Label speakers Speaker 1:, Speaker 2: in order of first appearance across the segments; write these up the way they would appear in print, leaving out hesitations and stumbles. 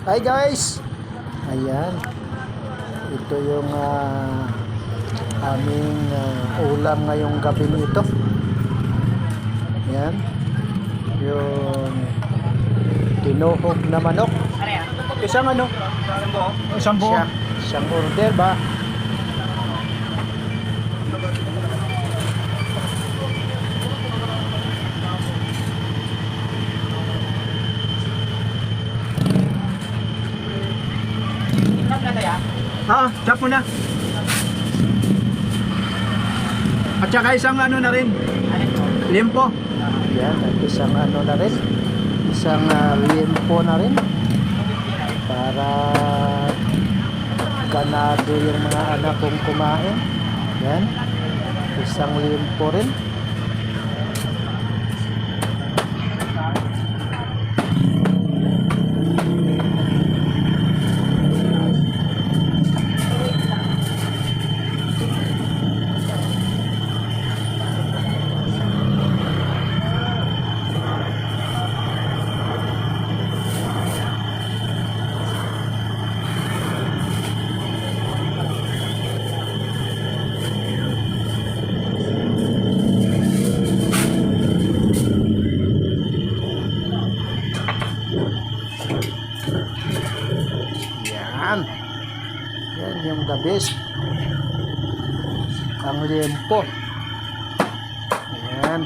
Speaker 1: Hi guys! Ayan. Ito yung aming ulam ngayong gabi nito. Ayan. Yung tinuhog na manok. Isang ano? Isang buo. Isang order ba?
Speaker 2: Chop mo na. At saka isang ano na rin. Limpo.
Speaker 1: Ayan. At isang ano na rin. Isang liempo na rin. Para ganado yung mga anak kong kumain. Ayan. Isang liempo rin. Yan. Yan yung the best. Ang liempo. Yan.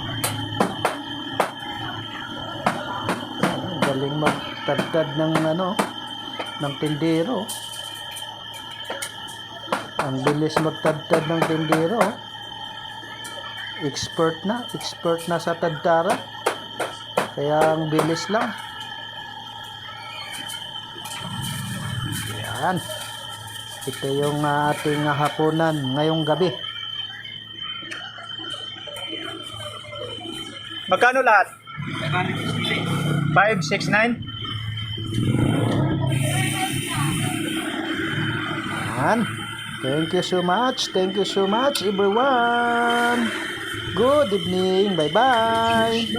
Speaker 1: Ang galing magtagtad ng ano, ng tindero. Ang bilis magtagtad ng tindero. Expert na sa tagtara. Kaya ang bilis lang. Yan. Ito yung ating hapunan ngayong gabi.
Speaker 2: Magkano lahat? 569.
Speaker 1: Yan. Thank you so much. Thank you so much everyone. Good evening. Bye-bye.